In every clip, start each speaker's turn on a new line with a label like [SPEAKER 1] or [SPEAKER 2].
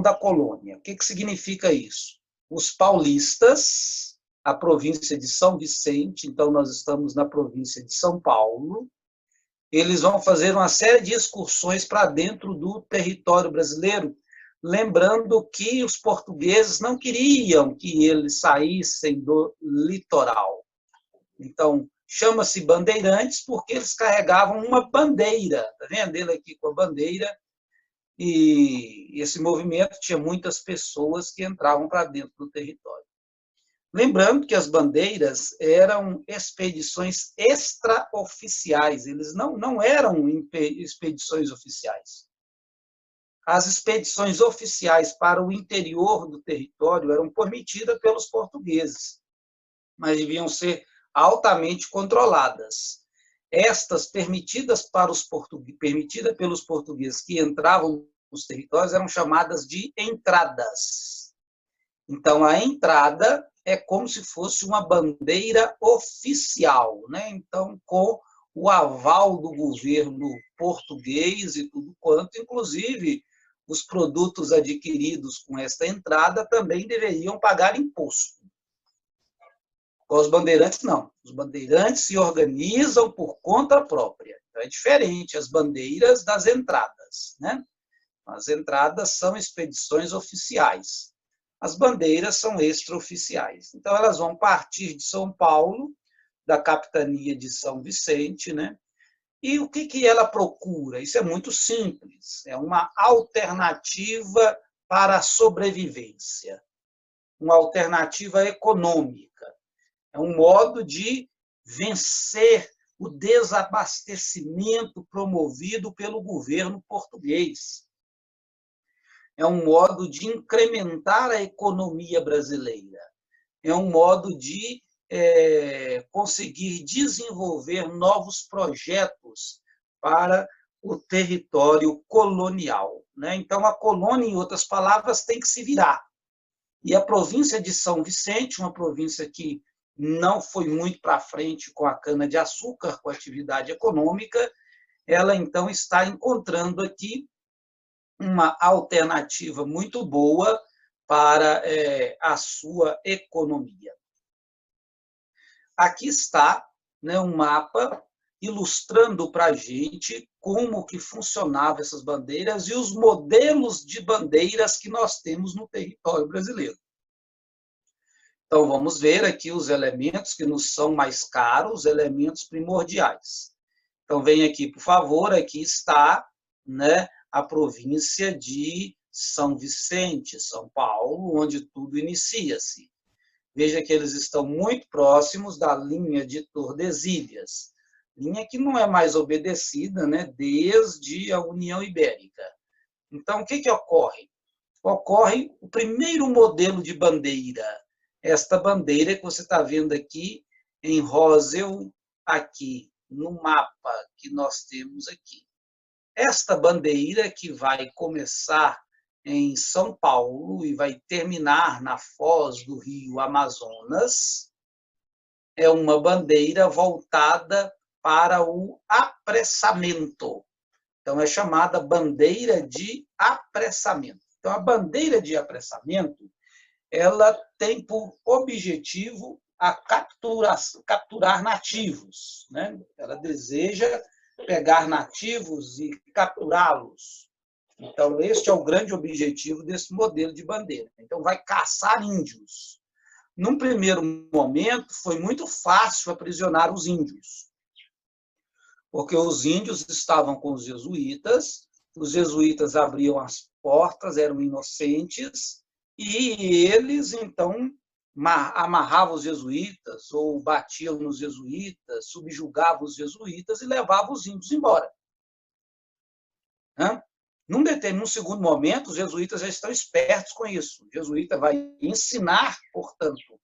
[SPEAKER 1] da colônia. O que significa isso? Os paulistas, a província de São Vicente, então nós estamos na província de São Paulo, eles vão fazer uma série de excursões para dentro do território brasileiro, lembrando que os portugueses não queriam que eles saíssem do litoral. Então, chama-se bandeirantes porque eles carregavam uma bandeira, está vendo ele aqui com a bandeira, e esse movimento tinha muitas pessoas que entravam para dentro do território. Lembrando que as bandeiras eram expedições extraoficiais, eles não eram expedições oficiais. As expedições oficiais para o interior do território eram permitidas pelos portugueses, mas deviam ser altamente controladas. Estas permitidas pelos portugueses que entravam nos territórios eram chamadas de entradas. Então, a entrada é como se fosse uma bandeira oficial, né? Então, com o aval do governo português e tudo quanto, inclusive os produtos adquiridos com esta entrada também deveriam pagar imposto. Os bandeirantes não. Os bandeirantes se organizam por conta própria. Então, é diferente as bandeiras das entradas, né? As entradas são expedições oficiais. As bandeiras são extraoficiais. Então, elas vão partir de São Paulo, da capitania de São Vicente, né? E o que ela procura? Isso é muito simples. É uma alternativa para a sobrevivência, uma alternativa econômica. É um modo de vencer o desabastecimento promovido pelo governo português. É um modo de incrementar a economia brasileira. É um modo de conseguir desenvolver novos projetos para o território colonial, né? Então, a colônia, em outras palavras, tem que se virar. E a província de São Vicente, uma província que não foi muito para frente com a cana-de-açúcar, com a atividade econômica, ela, então, está encontrando aqui uma alternativa muito boa para a sua economia. Aqui está, né, um mapa ilustrando para a gente como que funcionavam essas bandeiras e os modelos de bandeiras que nós temos no território brasileiro. Então, vamos ver aqui os elementos que nos são mais caros, elementos primordiais. Então, vem aqui, por favor, aqui está, né, a província de São Vicente, São Paulo, onde tudo inicia-se. Veja que eles estão muito próximos da linha de Tordesilhas, linha que não é mais obedecida, né, desde a União Ibérica. Então, o que ocorre? Ocorre o primeiro modelo de bandeira, esta bandeira que você está vendo aqui em Rosel, aqui no mapa que nós temos aqui. Esta bandeira que vai começar em São Paulo e vai terminar na foz do rio Amazonas, é uma bandeira voltada para o apressamento. Então, é chamada bandeira de apressamento. Então, a bandeira de apressamento, ela tem por objetivo a capturar nativos, né? Ela deseja pegar nativos e capturá-los. Então, este é o grande objetivo desse modelo de bandeira. Então, vai caçar índios. Num primeiro momento, foi muito fácil aprisionar os índios, porque os índios estavam com os jesuítas abriam as portas, eram inocentes, e eles, então, amarravam os jesuítas, ou batiam nos jesuítas, subjugavam os jesuítas e levavam os índios embora. Num segundo momento, os jesuítas já estão espertos com isso. O jesuíta vai ensinar, portanto,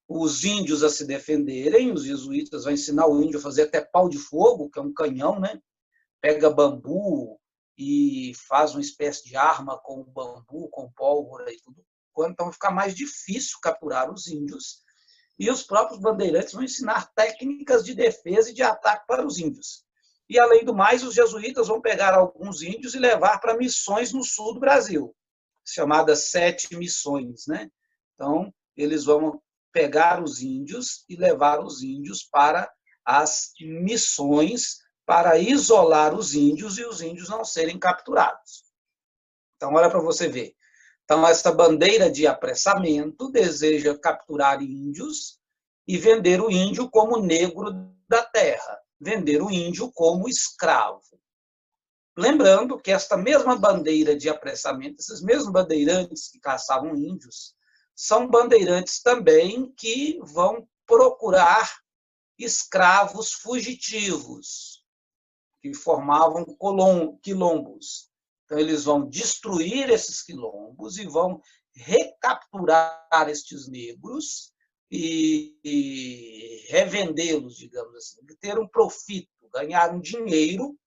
[SPEAKER 1] os índios a se defenderem, os jesuítas vão ensinar o índio a fazer até pau de fogo, que é um canhão, né? Pega bambu e faz uma espécie de arma com o bambu, com pólvora e tudo. Então, vai ficar mais difícil capturar os índios. E os próprios bandeirantes vão ensinar técnicas de defesa e de ataque para os índios. E, além do mais, os jesuítas vão pegar alguns índios e levar para missões no sul do Brasil. chamadas 7 missões, né? Então, eles vão pegar os índios e levar os índios para as missões para isolar os índios e os índios não serem capturados. Então, olha para você ver. Então, essa bandeira de apressamento deseja capturar índios e vender o índio como negro da terra, vender o índio como escravo. Lembrando que esta mesma bandeira de apressamento, esses mesmos bandeirantes que caçavam índios, são bandeirantes também que vão procurar escravos fugitivos, que formavam quilombos. Então, eles vão destruir esses quilombos e vão recapturar estes negros e revendê-los, digamos assim, ter um profito, ganhar um dinheiro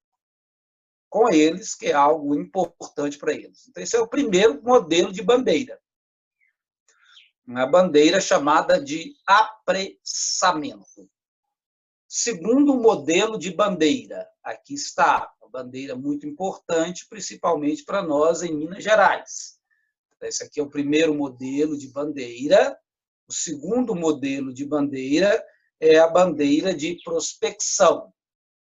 [SPEAKER 1] com eles, que é algo importante para eles. Então, esse é o primeiro modelo de bandeira. Uma bandeira chamada de apressamento. Segundo modelo de bandeira, aqui está, uma bandeira muito importante, principalmente para nós em Minas Gerais. Esse aqui é o primeiro modelo de bandeira. O segundo modelo de bandeira é a bandeira de prospecção.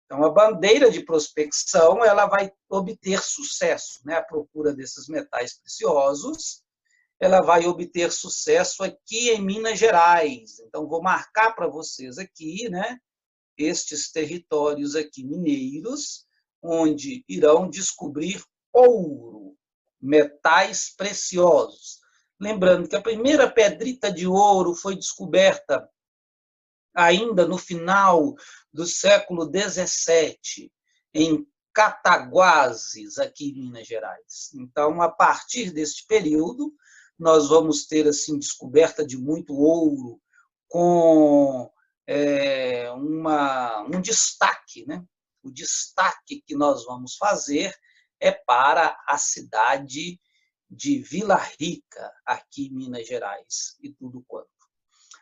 [SPEAKER 1] Então, a bandeira de prospecção ela vai obter sucesso, né? A procura desses metais preciosos, ela vai obter sucesso aqui em Minas Gerais. Então, vou marcar para vocês aqui, né? Estes territórios aqui mineiros, onde irão descobrir ouro, metais preciosos. Lembrando que a primeira pedrita de ouro foi descoberta ainda no final do século XVII, em Cataguases, aqui em Minas Gerais. Então, a partir deste período, nós vamos ter assim descoberta de muito ouro, com um destaque, né? O destaque que nós vamos fazer é para a cidade de Vila Rica, aqui em Minas Gerais, e tudo quanto.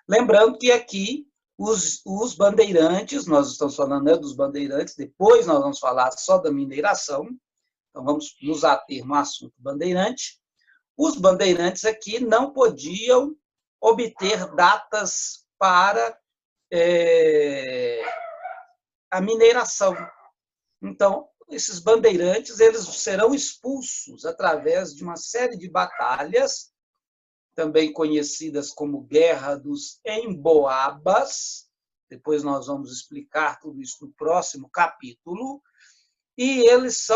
[SPEAKER 1] Lembrando que aqui os bandeirantes, nós estamos falando, né, dos bandeirantes, depois nós vamos falar só da mineração, então vamos nos ater no assunto bandeirante. Os bandeirantes aqui não podiam obter datas para a mineração. Então, esses bandeirantes eles serão expulsos através de uma série de batalhas, também conhecidas como Guerra dos Emboabas. Depois nós vamos explicar tudo isso no próximo capítulo. E eles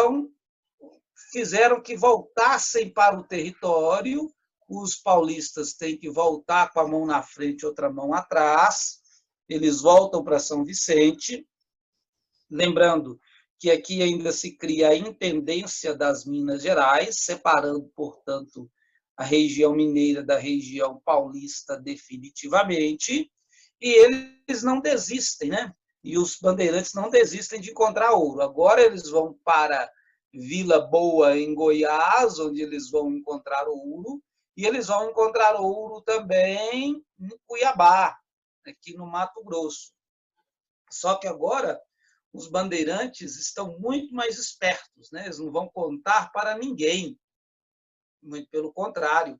[SPEAKER 1] fizeram que voltassem para o território. Os paulistas têm que voltar com a mão na frente e outra mão atrás. Eles voltam para São Vicente. Lembrando que aqui ainda se cria a Intendência das Minas Gerais, separando, portanto, a região mineira da região paulista definitivamente, e eles não desistem, né? E os bandeirantes não desistem de encontrar ouro. Agora eles vão para Vila Boa, em Goiás, onde eles vão encontrar ouro, e eles vão encontrar ouro também em Cuiabá, aqui no Mato Grosso. Só que agora os bandeirantes estão muito mais espertos, né? Eles não vão contar para ninguém. Muito pelo contrário,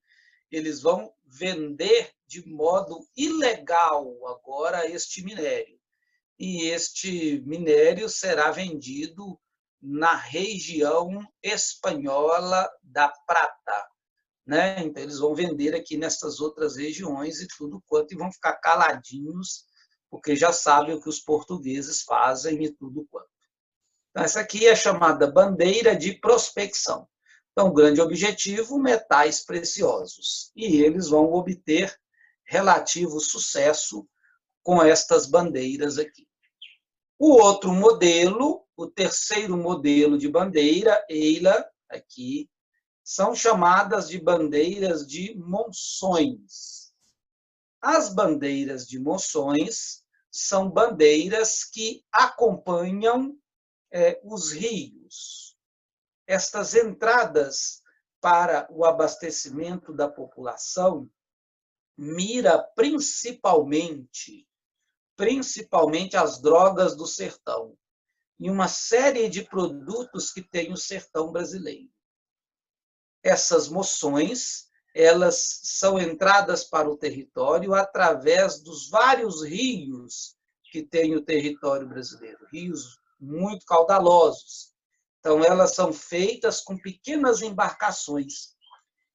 [SPEAKER 1] eles vão vender de modo ilegal agora este minério. E este minério será vendido na região espanhola da Prata, né? Então, eles vão vender aqui nessas outras regiões e tudo quanto, e vão ficar caladinhos, porque já sabem o que os portugueses fazem e tudo quanto. Então, essa aqui é chamada bandeira de prospecção. Então, o grande objetivo, metais preciosos. E eles vão obter relativo sucesso com estas bandeiras aqui. O outro modelo, o terceiro modelo de bandeira, Eila, aqui, são chamadas de bandeiras de monções. As bandeiras de monções são bandeiras que acompanham os rios. Estas entradas para o abastecimento da população mira principalmente as drogas do sertão e uma série de produtos que tem o sertão brasileiro. essas moções, elas são entradas para o território através dos vários rios que tem o território brasileiro, rios muito caudalosos. Então, elas são feitas com pequenas embarcações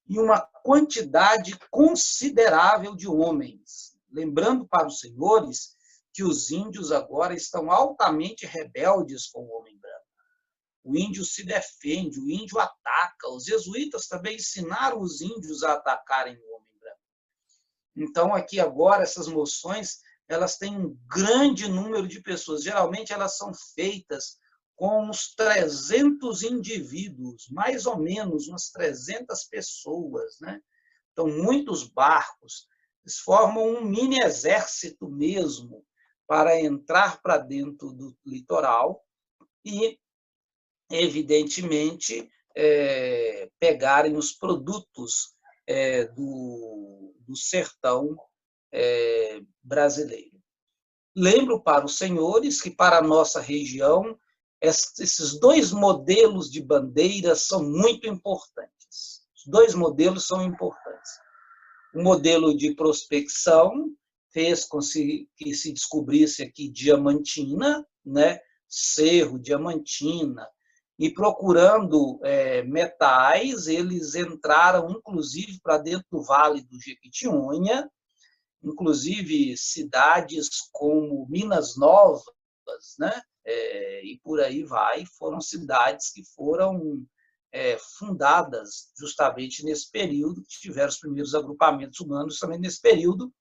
[SPEAKER 1] e uma quantidade considerável de homens. Lembrando para os senhores que os índios agora estão altamente rebeldes com o homem branco. O índio se defende, o índio ataca. Os jesuítas também ensinaram os índios a atacarem o homem branco. Então, aqui agora, essas moções, elas têm um grande número de pessoas. Geralmente, elas são feitas com uns 300 indivíduos, mais ou menos umas 300 pessoas, né? Então, muitos barcos. Eles formam um mini exército mesmo para entrar para dentro do litoral e, evidentemente, pegarem os produtos do sertão brasileiro. Lembro para os senhores que, para a nossa região, esses dois modelos de bandeiras são muito importantes. Os dois modelos são importantes. O modelo de prospecção fez com que se descobrisse aqui Diamantina, né? Cerro, Diamantina, e procurando metais, eles entraram, inclusive, para dentro do Vale do Jequitinhonha, inclusive cidades como Minas Novas, né? E por aí vai, foram cidades que foram fundadas justamente nesse período, que tiveram os primeiros agrupamentos humanos também nesse período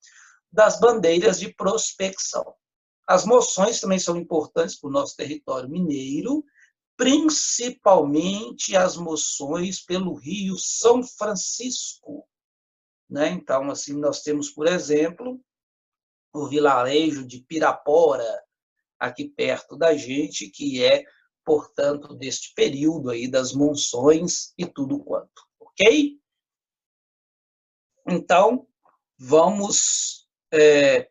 [SPEAKER 1] das bandeiras de prospecção. As moções também são importantes para o nosso território mineiro, principalmente as moções pelo Rio São Francisco, né? Então, assim, nós temos, por exemplo, o vilarejo de Pirapora, aqui perto da gente, que é, portanto, deste período aí das monções e tudo quanto, ok? Então, vamos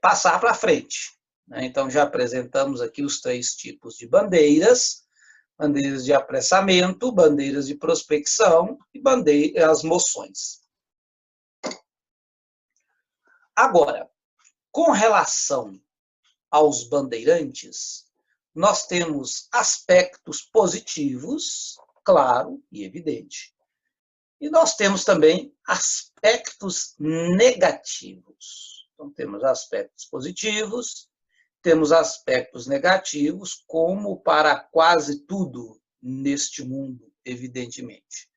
[SPEAKER 1] passar para frente, né? Então, já apresentamos aqui os 3 tipos de bandeiras: bandeiras de apressamento, bandeiras de prospecção e as moções. Agora, com relação aos bandeirantes, nós temos aspectos positivos, claro e evidente, e nós temos também aspectos negativos. Então, temos aspectos positivos, temos aspectos negativos, como para quase tudo neste mundo, evidentemente.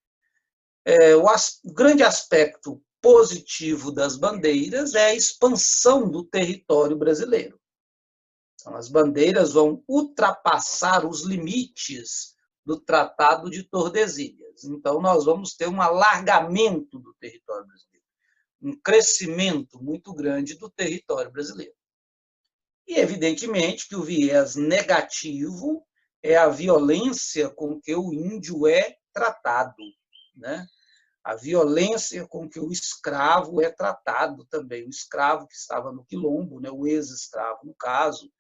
[SPEAKER 1] O grande aspecto positivo das bandeiras é a expansão do território brasileiro. Então, as bandeiras vão ultrapassar os limites do Tratado de Tordesilhas. Então, nós vamos ter um alargamento do território brasileiro, um crescimento muito grande do território brasileiro. E, evidentemente, que o viés negativo é a violência com que o índio é tratado, né? A violência com que o escravo é tratado também. O escravo que estava no quilombo, né? O ex-escravo, no caso,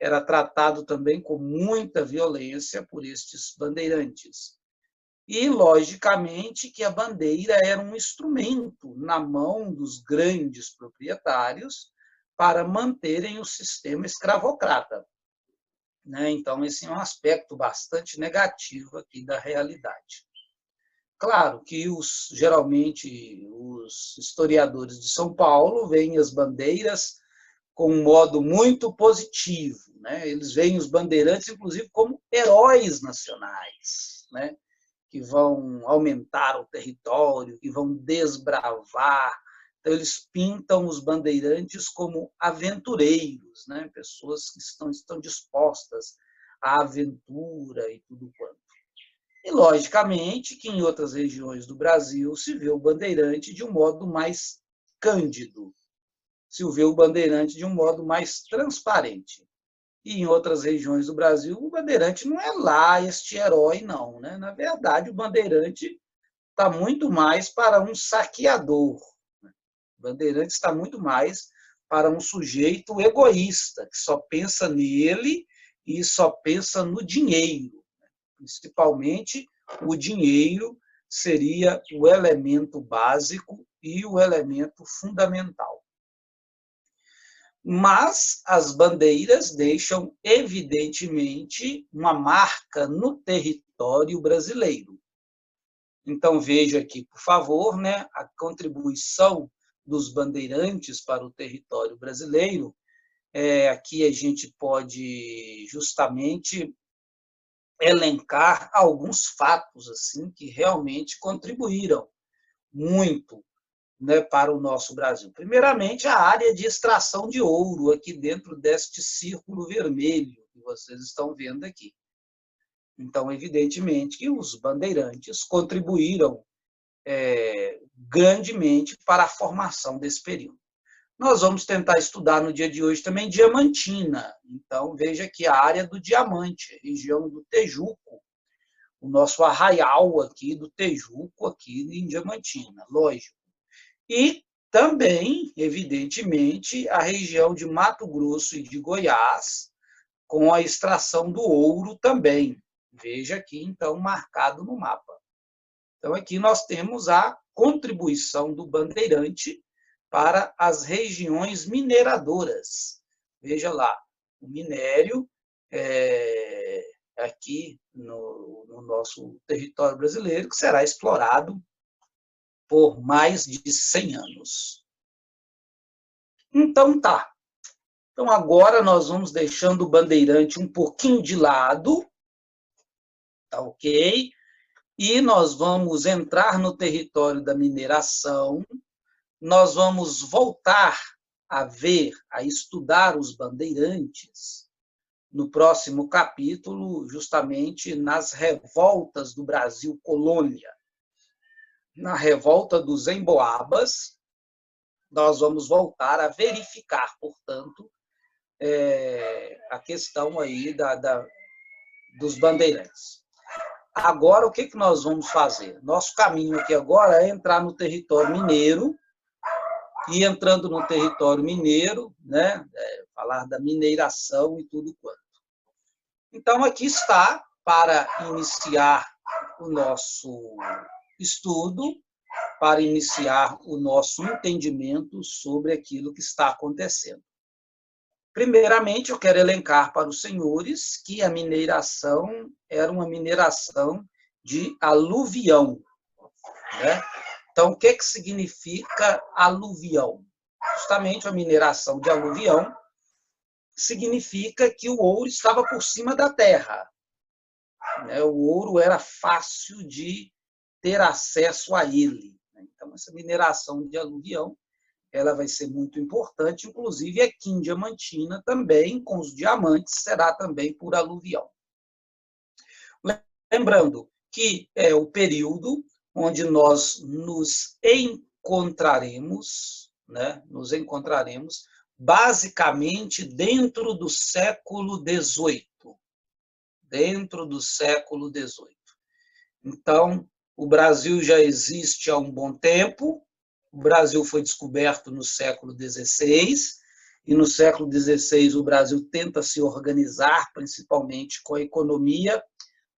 [SPEAKER 1] era tratado também com muita violência por estes bandeirantes. E, logicamente, que a bandeira era um instrumento na mão dos grandes proprietários para manterem o sistema escravocrata, né? Então, esse é um aspecto bastante negativo aqui da realidade. Claro que geralmente os historiadores de São Paulo veem as bandeiras com um modo muito positivo, né? Eles veem os bandeirantes, inclusive, como heróis nacionais, né? Que vão aumentar o território, que vão desbravar. Então, eles pintam os bandeirantes como aventureiros, né? Pessoas que estão dispostas à aventura e tudo quanto. E, logicamente, que em outras regiões do Brasil se vê o bandeirante de um modo mais cândido, se vê o bandeirante de um modo mais transparente. E em outras regiões do Brasil, o bandeirante não é lá este herói, não, né? Na verdade, o bandeirante está muito mais para um saqueador. O bandeirante está muito mais para um sujeito egoísta, que só pensa nele e só pensa no dinheiro. Principalmente o dinheiro seria o elemento básico e o elemento fundamental. Mas as bandeiras deixam, evidentemente, uma marca no território brasileiro. Então, veja aqui, por favor, né, a contribuição dos bandeirantes para o território brasileiro. Aqui a gente pode justamente elencar alguns fatos assim que realmente contribuíram muito, né, para o nosso Brasil. Primeiramente, a área de extração de ouro aqui dentro deste círculo vermelho que vocês estão vendo aqui. Então, evidentemente que os bandeirantes contribuíram grandemente para a formação desse período. Nós vamos tentar estudar no dia de hoje também Diamantina. Então, veja aqui a área do diamante, região do Tejuco, o nosso arraial aqui do Tejuco, aqui em Diamantina, lógico. E também, evidentemente, a região de Mato Grosso e de Goiás, com a extração do ouro também. Veja aqui, então, marcado no mapa. Então, aqui nós temos a contribuição do bandeirante para as regiões mineradoras. Veja lá, o minério aqui no nosso território brasileiro, que será explorado por mais de 100 anos. Então, tá. Então, agora nós vamos deixando o bandeirante um pouquinho de lado, tá ok? E nós vamos entrar no território da mineração, nós vamos voltar a ver, a estudar os bandeirantes no próximo capítulo, justamente nas revoltas do Brasil colônia. Na revolta dos Emboabas, nós vamos voltar a verificar, portanto, a questão aí dos bandeirantes. Agora, o que nós vamos fazer? Nosso caminho aqui agora é entrar no território mineiro, e entrando no território mineiro, né, falar da mineração e tudo quanto. Então, aqui está, para iniciar o nosso estudo, para iniciar o nosso entendimento sobre aquilo que está acontecendo. Primeiramente, eu quero elencar para os senhores que a mineração era uma mineração de aluvião, né? Então, o que significa aluvião? Justamente a mineração de aluvião significa que o ouro estava por cima da terra. O ouro era fácil de ter acesso a ele. Então, essa mineração de aluvião ela vai ser muito importante, inclusive aqui em Diamantina também, com os diamantes, será também por aluvião. Lembrando que é o período onde nós nos encontraremos, né? Nos encontraremos basicamente dentro do século XVIII. Dentro do século XVIII. Então, o Brasil já existe há um bom tempo, o Brasil foi descoberto no século XVI, e no século XVI o Brasil tenta se organizar, principalmente com a economia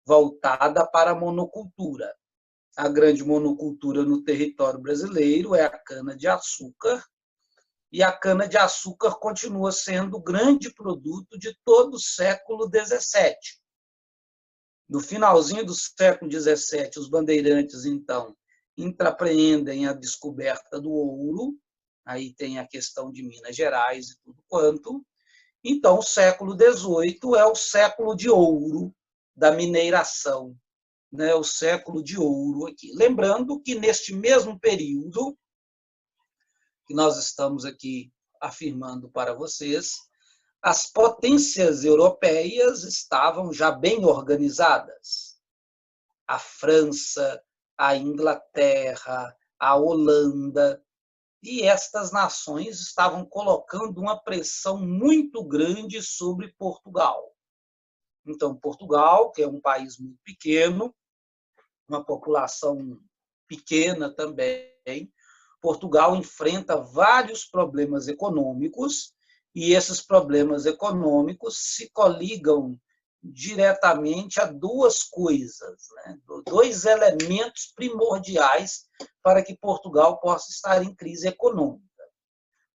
[SPEAKER 1] voltada para a monocultura. A grande monocultura no território brasileiro é a cana-de-açúcar, e a cana-de-açúcar continua sendo o grande produto de todo o século XVII. No finalzinho do século XVII, os bandeirantes, então, intrapreendem a descoberta do ouro, aí tem a questão de Minas Gerais e tudo quanto. Então, o século XVIII é o século de ouro da mineração, né? O século de ouro aqui. Lembrando que, neste mesmo período, que nós estamos aqui afirmando para vocês, as potências europeias estavam já bem organizadas. A França, a Inglaterra, a Holanda, e estas nações estavam colocando uma pressão muito grande sobre Portugal. Então, Portugal, que é um país muito pequeno, uma população pequena também, Portugal enfrenta vários problemas econômicos, e esses problemas econômicos se coligam diretamente a duas coisas, né? Dois elementos primordiais para que Portugal possa estar em crise econômica.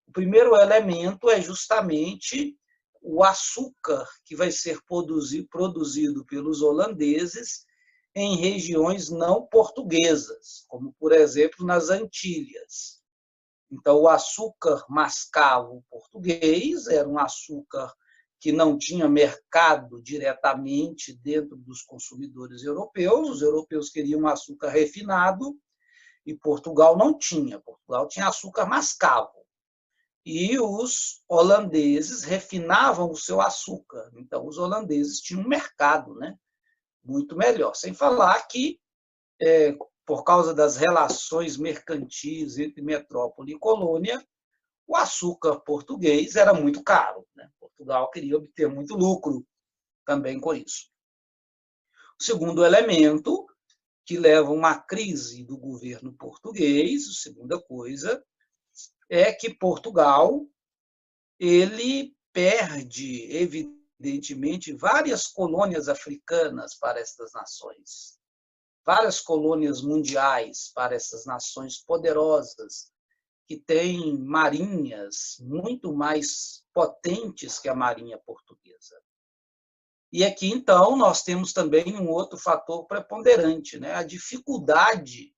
[SPEAKER 1] O primeiro elemento é justamente o açúcar que vai ser produzido pelos holandeses em regiões não portuguesas, como, por exemplo, nas Antilhas. Então, o açúcar mascavo português era um açúcar que não tinha mercado diretamente dentro dos consumidores europeus. Os europeus queriam açúcar refinado e Portugal não tinha. Portugal tinha açúcar mascavo. E os holandeses refinavam o seu açúcar. Então, os holandeses tinham um mercado, né, muito melhor. Sem falar que, por causa das relações mercantis entre metrópole e colônia, o açúcar português era muito caro, né? Portugal queria obter muito lucro também com isso. O segundo elemento que leva a uma crise do governo português, a segunda coisa, é que Portugal ele perde, evidentemente, várias colônias africanas para estas nações, várias colônias mundiais para essas nações poderosas, que têm marinhas muito mais potentes que a marinha portuguesa. E aqui, então, nós temos também um outro fator preponderante, né? A dificuldade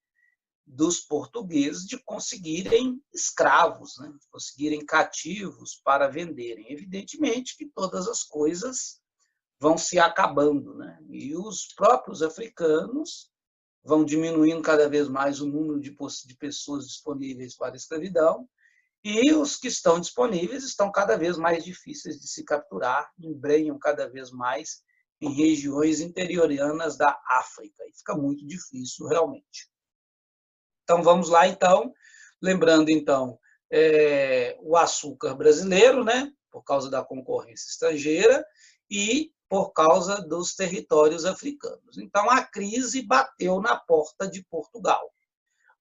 [SPEAKER 1] dos portugueses de conseguirem escravos, né? Conseguirem cativos para venderem. Evidentemente que todas as coisas vão se acabando, né? E os próprios africanos vão diminuindo cada vez mais o número de pessoas disponíveis para a escravidão, e os que estão disponíveis estão cada vez mais difíceis de se capturar, embrenham cada vez mais em regiões interioranas da África, e fica muito difícil realmente. Então, vamos lá, então, lembrando, então, o açúcar brasileiro, né, por causa da concorrência estrangeira e por causa dos territórios africanos. Então, a crise bateu na porta de Portugal.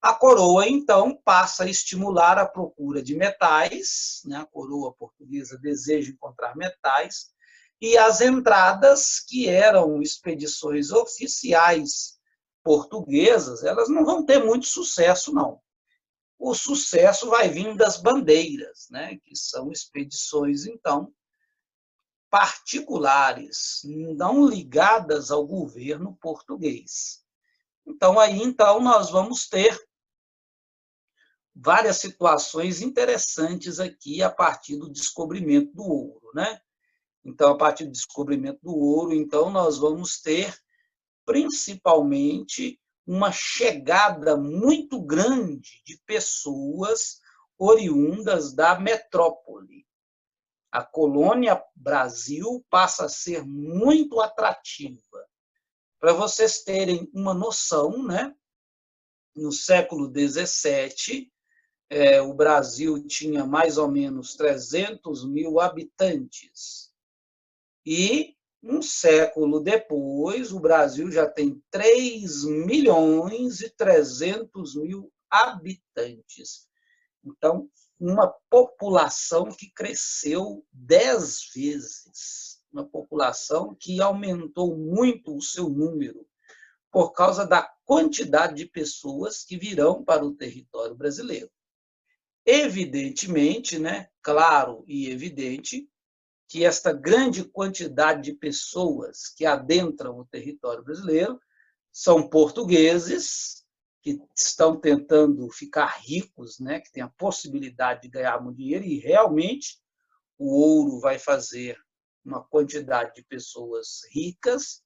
[SPEAKER 1] A coroa, então, passa a estimular a procura de metais, né, a coroa portuguesa deseja encontrar metais, e as entradas, que eram expedições oficiais portuguesas, elas não vão ter muito sucesso, não. O sucesso vai vir das bandeiras, né, que são expedições, então, particulares, não ligadas ao governo português. Então, aí, então, nós vamos ter várias situações interessantes aqui a partir do descobrimento do ouro, né? Então, a partir do descobrimento do ouro, então, nós vamos ter principalmente uma chegada muito grande de pessoas oriundas da metrópole. A colônia Brasil passa a ser muito atrativa. Para vocês terem uma noção, né? No século XVII, o Brasil tinha mais ou menos 300 mil habitantes. E, um século depois, o Brasil já tem 3.300.000 habitantes. Então, uma população que cresceu 10 vezes. Uma população que aumentou muito o seu número por causa da quantidade de pessoas que virão para o território brasileiro. Evidentemente, né, claro e evidente, que esta grande quantidade de pessoas que adentram o território brasileiro são portugueses que estão tentando ficar ricos, né, que têm a possibilidade de ganhar muito dinheiro, e realmente o ouro vai fazer uma quantidade de pessoas ricas,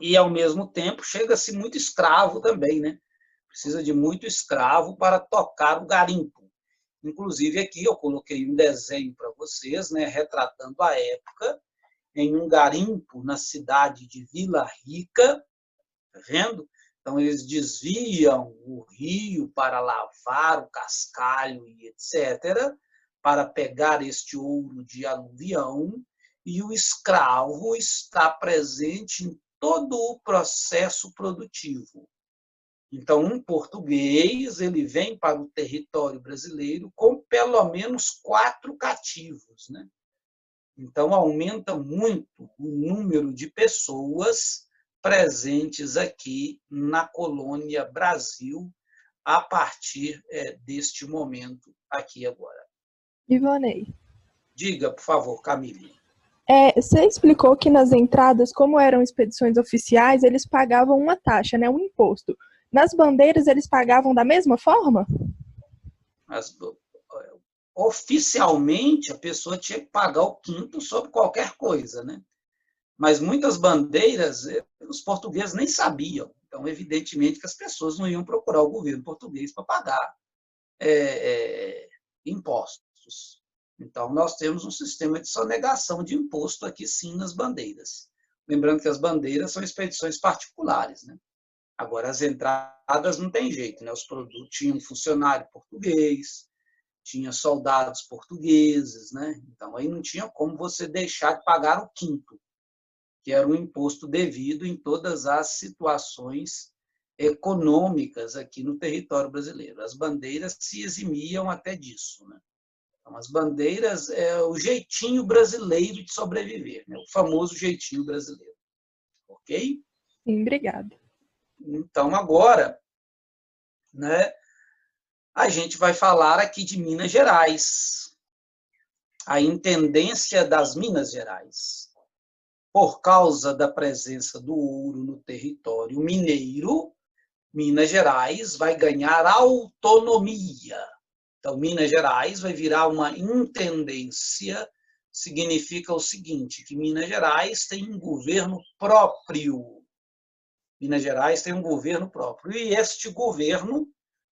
[SPEAKER 1] e, ao mesmo tempo, chega-se muito escravo também, né? Precisa de muito escravo para tocar o garimpo. Inclusive, aqui eu coloquei um desenho para vocês, né, retratando a época, em um garimpo na cidade de Vila Rica, tá vendo? Então, eles desviam o rio para lavar o cascalho e etc., para pegar este ouro de aluvião, e o escravo está presente em todo o processo produtivo. Então, um português ele vem para o território brasileiro com pelo menos 4 cativos, né? Então, aumenta muito o número de pessoas presentes aqui na colônia Brasil a partir deste momento aqui agora.
[SPEAKER 2] Ivonei,
[SPEAKER 1] Diga, por favor, Camille.
[SPEAKER 2] você explicou que nas entradas, como eram expedições oficiais, eles pagavam uma taxa, né, um imposto. Nas bandeiras, eles pagavam da mesma forma?
[SPEAKER 1] As, oficialmente, a pessoa tinha que pagar o quinto sobre qualquer coisa, né? Mas muitas bandeiras os portugueses nem sabiam. Então, evidentemente, que as pessoas não iam procurar o governo português para pagar impostos. Então, nós temos um sistema de sonegação de imposto aqui, sim, nas bandeiras. Lembrando que as bandeiras são expedições particulares, né? Agora, as entradas não tem jeito, né? Os produtos tinham um funcionário português, tinha soldados portugueses, né? Então, aí não tinha como você deixar de pagar o quinto, que era um imposto devido em todas as situações econômicas aqui no território brasileiro. As bandeiras se eximiam até disso, né? Então, as bandeiras é o jeitinho brasileiro de sobreviver, né? O famoso jeitinho brasileiro. Ok?
[SPEAKER 2] Sim, obrigada.
[SPEAKER 1] Então, agora, né, a gente vai falar aqui de Minas Gerais, a intendência das Minas Gerais. Por causa da presença do ouro no território mineiro, Minas Gerais vai ganhar autonomia. Então, Minas Gerais vai virar uma intendência, significa o seguinte, que Minas Gerais tem um governo próprio. Minas Gerais tem um governo próprio. E este governo,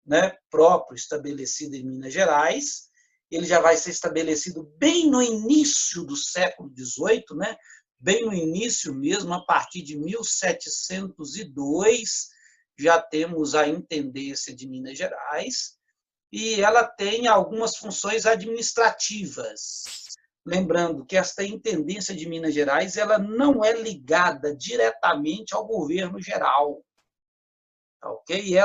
[SPEAKER 1] né, próprio, estabelecido em Minas Gerais, ele já vai ser estabelecido bem no início do século XVIII, né, bem no início mesmo, a partir de 1702, já temos a intendência de Minas Gerais, e ela tem algumas funções administrativas. Lembrando que esta intendência de Minas Gerais ela não é ligada diretamente ao governo geral, ok?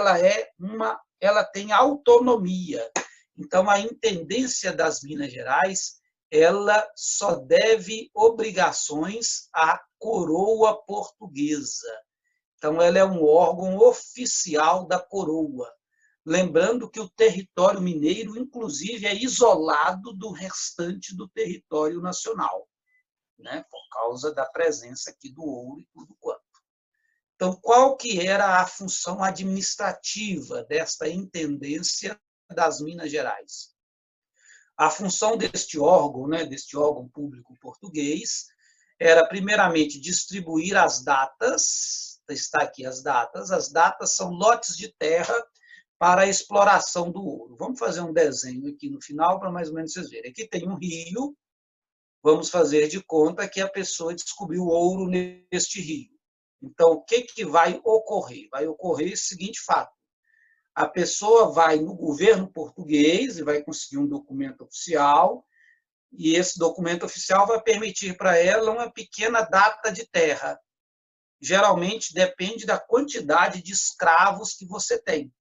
[SPEAKER 1] Ela tem autonomia. Então, a intendência das Minas Gerais ela só deve obrigações à coroa portuguesa. Então, ela é um órgão oficial da coroa. Lembrando que o território mineiro, inclusive, é isolado do restante do território nacional, né? Por causa da presença aqui do ouro e tudo quanto. Então, qual que era a função administrativa desta intendência das Minas Gerais? A função deste órgão, né, deste órgão público português, era, primeiramente, distribuir as datas, está aqui as datas são lotes de terra para a exploração do ouro. Vamos fazer um desenho aqui no final para mais ou menos vocês verem. Aqui tem um rio, vamos fazer de conta que a pessoa descobriu ouro neste rio. Então, o que vai ocorrer? Vai ocorrer o seguinte fato. A pessoa vai no governo português e vai conseguir um documento oficial, e esse documento oficial vai permitir para ela uma pequena data de terra. Geralmente depende da quantidade de escravos que você tem.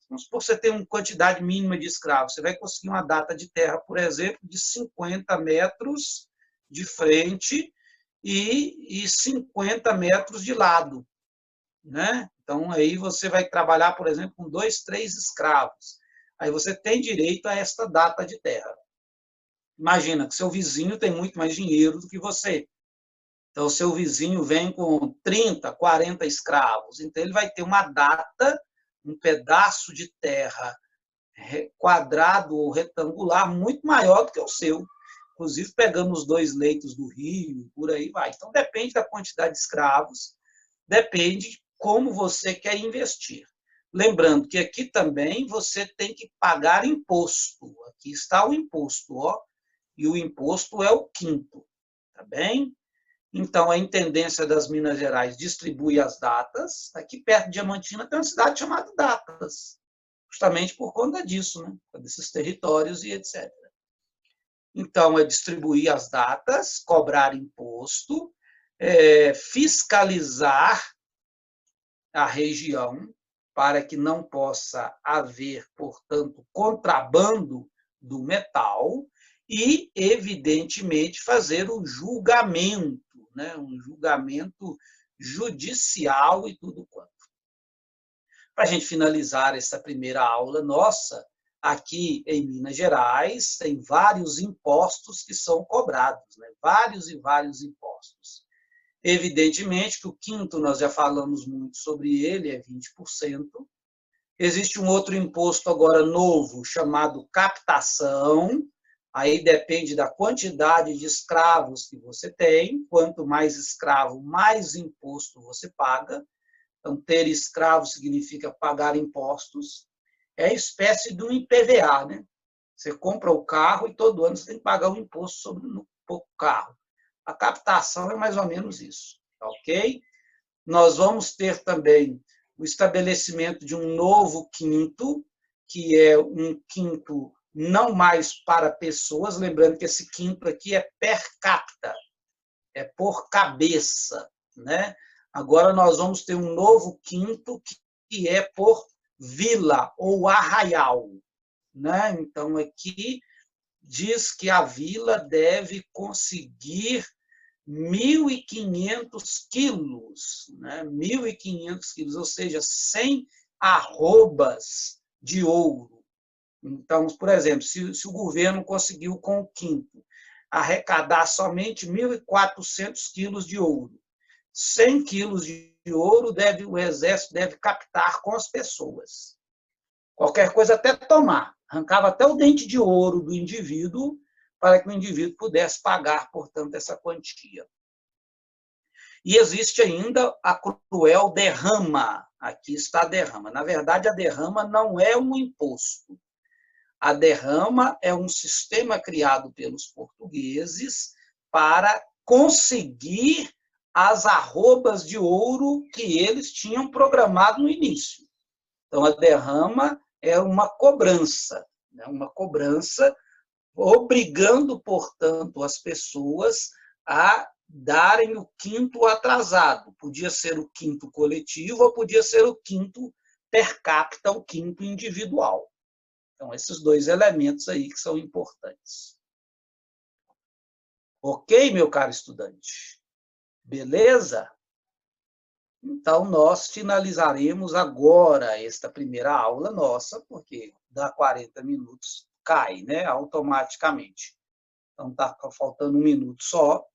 [SPEAKER 1] Vamos supor que você tem uma quantidade mínima de escravos. Você vai conseguir uma data de terra, por exemplo, de 50 metros de frente e 50 metros de lado, né? Então, aí você vai trabalhar, por exemplo, com 2, 3 escravos. Aí você tem direito a esta data de terra. Imagina que seu vizinho tem muito mais dinheiro do que você. Então, seu vizinho vem com 30, 40 escravos. Então, ele vai ter uma data, um pedaço de terra quadrado ou retangular muito maior do que o seu. Inclusive, pegando os 2 leitos do rio, por aí vai. Então, depende da quantidade de escravos, depende como você quer investir. Lembrando que aqui também você tem que pagar imposto. Aqui está o imposto, ó, e o imposto é o quinto, tá bem? Então, a Intendência das Minas Gerais distribui as datas. Aqui perto de Diamantina tem uma cidade chamada Datas, justamente por conta disso, né? Desses territórios e etc. Então, é distribuir as datas, cobrar imposto, fiscalizar a região para que não possa haver, portanto, contrabando do metal e, evidentemente, fazer o julgamento, né? Um julgamento judicial e tudo quanto. Para a gente finalizar essa primeira aula nossa, aqui em Minas Gerais, tem vários impostos que são cobrados, né? Vários e vários impostos. Evidentemente que o quinto, nós já falamos muito sobre ele, é 20%. Existe um outro imposto agora novo, chamado captação. Aí depende da quantidade de escravos que você tem. Quanto mais escravo, mais imposto você paga. Então, ter escravo significa pagar impostos. É espécie de um IPVA, né? Você compra o carro e todo ano você tem que pagar um imposto sobre o carro. A captação é mais ou menos isso, ok? Nós vamos ter também o estabelecimento de um novo quinto, que é um quinto não mais para pessoas, lembrando que esse quinto aqui é per capita, é por cabeça, né? Agora nós vamos ter um novo quinto que é por vila ou arraial, né? Então aqui diz que a vila deve conseguir 1.500 quilos, né? 1.500 quilos, ou seja, 100 arrobas de ouro. Então, por exemplo, se o governo conseguiu com o quinto arrecadar somente 1.400 quilos de ouro, 100 quilos de ouro o exército deve captar com as pessoas. Qualquer coisa até tomar. Arrancava até o dente de ouro do indivíduo para que o indivíduo pudesse pagar, portanto, essa quantia. E existe ainda a cruel derrama. Aqui está a derrama. Na verdade, a derrama não é um imposto. A derrama é um sistema criado pelos portugueses para conseguir as arrobas de ouro que eles tinham programado no início. Então, a derrama é uma cobrança obrigando, portanto, as pessoas a darem o quinto atrasado. Podia ser o quinto coletivo ou podia ser o quinto per capita, o quinto individual. Então, esses dois elementos aí que são importantes. Ok, meu caro estudante? Beleza? Então, nós finalizaremos agora esta primeira aula nossa, porque dá 40 minutos, cai, né, automaticamente. Então, está faltando 1 minuto só.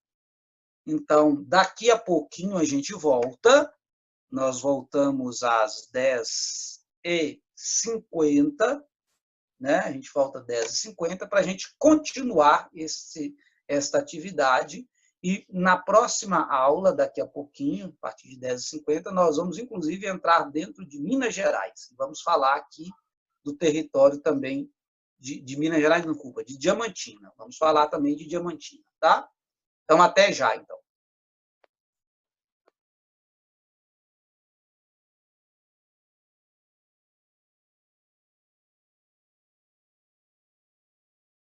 [SPEAKER 1] Então, daqui a pouquinho a gente volta. Nós voltamos às 10h50, né? A gente volta às 10h50 para a gente continuar esta atividade. E na próxima aula, daqui a pouquinho, a partir de 10h50, nós vamos, inclusive, entrar dentro de Minas Gerais. Vamos falar aqui do território também de Minas Gerais, não culpa, de Diamantina. Vamos falar também de Diamantina, tá? Então, até já, então.